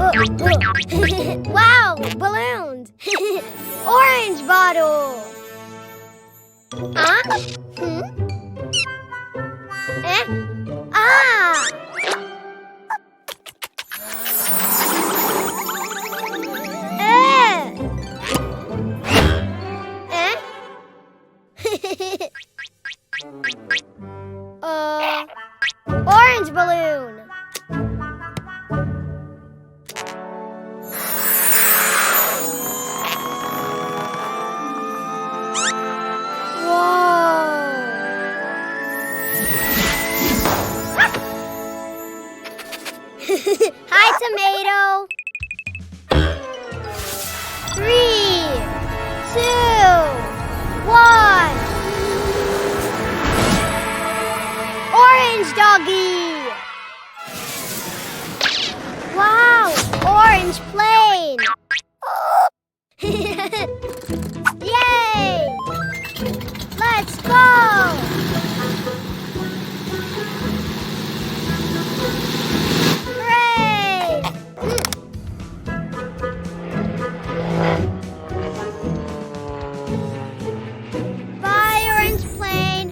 Wow, balloons! Orange bottle! Huh? Hmm? Eh? Ah! Orange balloon. Hi, tomato. 3, 2, 1. Orange doggy. Wow, orange plane. Yay! Let's go. Bye, orange plane.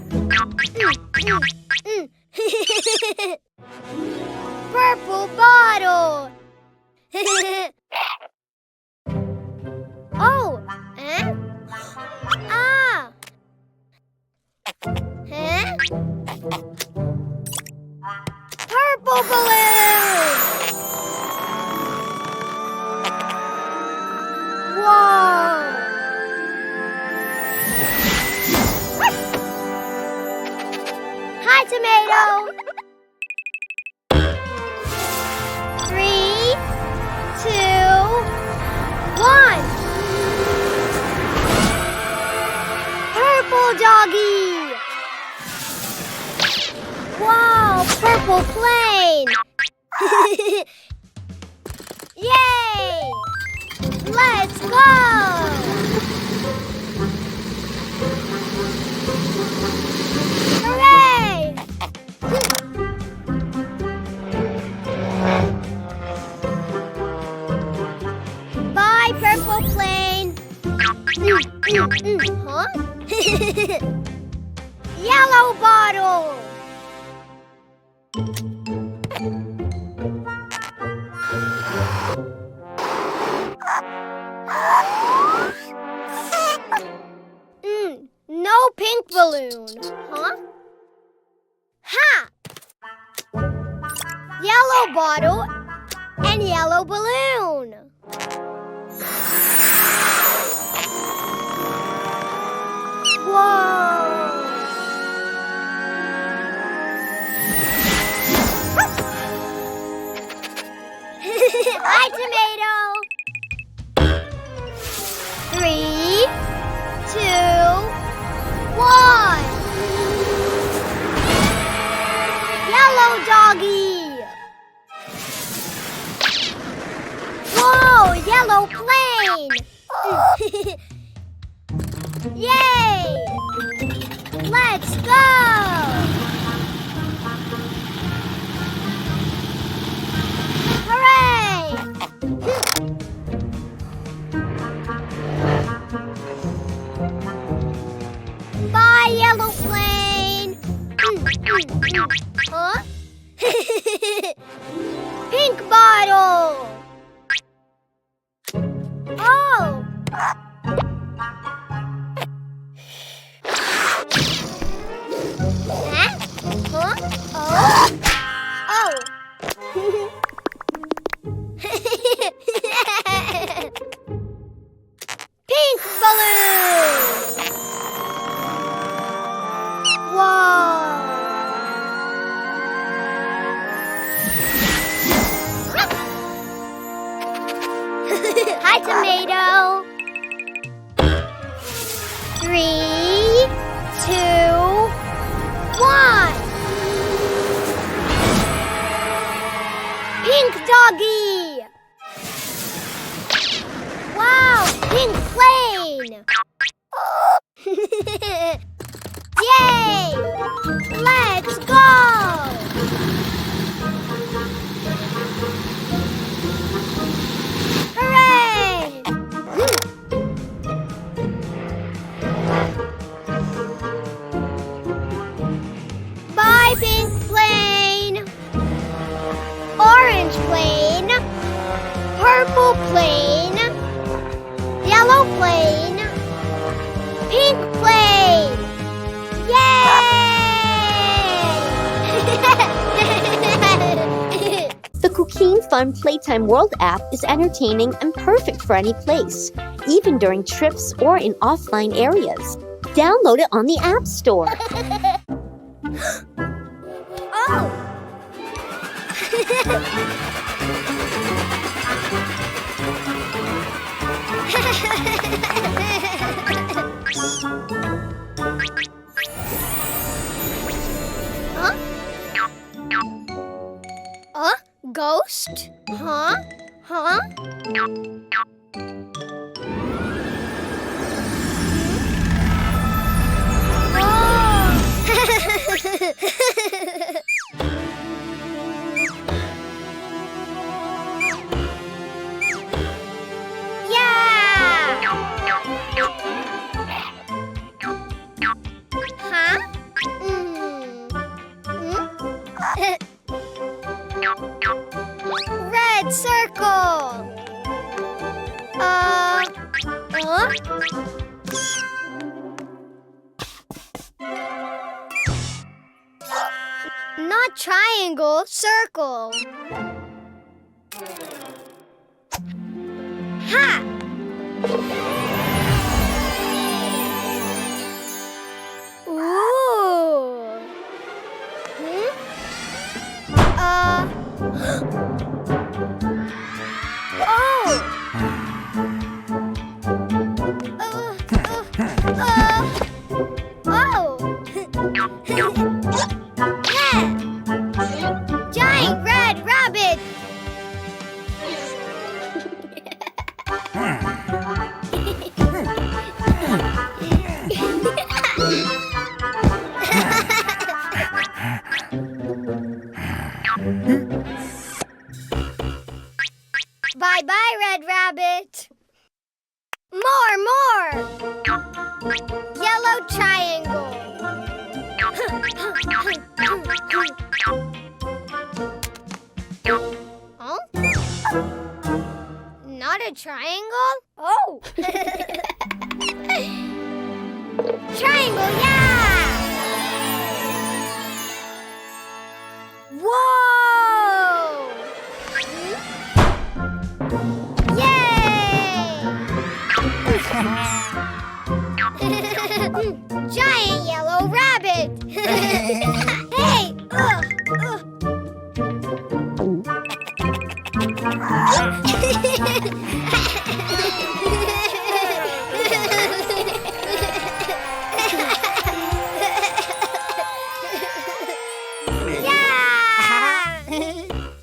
Purple bottle. Oh, eh? Ah. Huh? Purple balloon. Whoa. Hi, tomato. 3, 2, 1. Purple doggy. Wow, purple plane. Yay! Let's go. Hooray! Bye, purple plane. Huh? Yellow bottle. No pink balloon. Huh? Ha! Yellow bottle and yellow balloon. Whoa! Hi, tomato. 3, 2, 1. Yellow doggy. Whoa, yellow plane. Yay! Let's go. Hooray! Bye, yellow plane. Huh? Pink bottle. Oh. Huh? Huh? Oh. Oh. Pink balloon. Whoa. Hi, tomato. 3, 2, 1. Pink doggy. Wow, pink plane. Yay! Let's go. Blue plane. Yellow plane. Pink plane. Yay! The Cuquín Fun Playtime World app is entertaining and perfect for any place, even during trips or in offline areas. Download it on the App Store. Oh! Huh? Ghost? Huh? Huh? Yeah! Huh? Red circle. Huh? Not triangle, circle. Ha! Ooh. Oh. Oh. Yeah. Giant red rabbit. Bye-bye, Red Rabbit. More. Yellow triangle. Huh? Not a triangle? Oh! Triangle, yeah! Whoa! Yay! Giant yellow rabbit! Hey!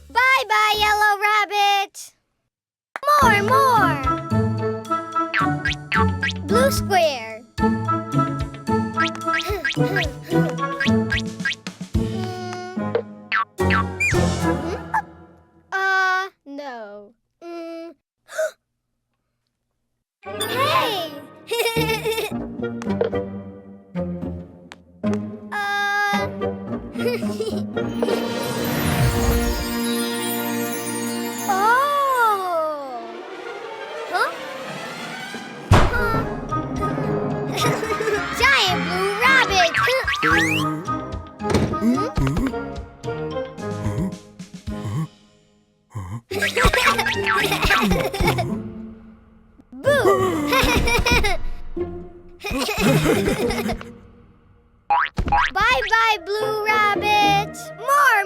Bye-bye, yellow rabbit! More! Blue square. No. Hey! Giant blue rabbit! Boo! Bye-bye, blue rabbit! More!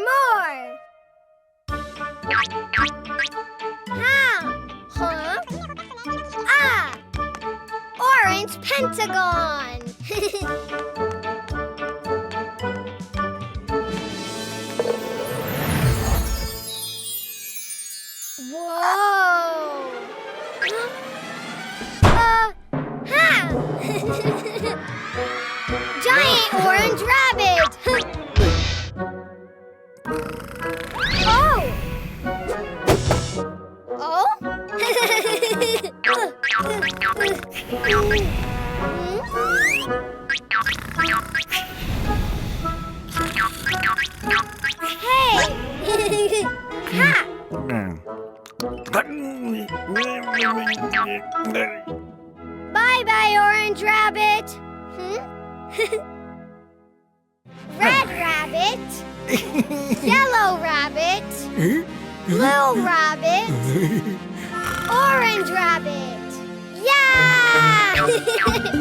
How? Huh? Ah! Orange pentagon! Whoa! Giant orange rabbit! Oh! Hey! Ha! Orange rabbit. Red rabbit. Yellow rabbit. Blue rabbit. Orange rabbit. Yeah!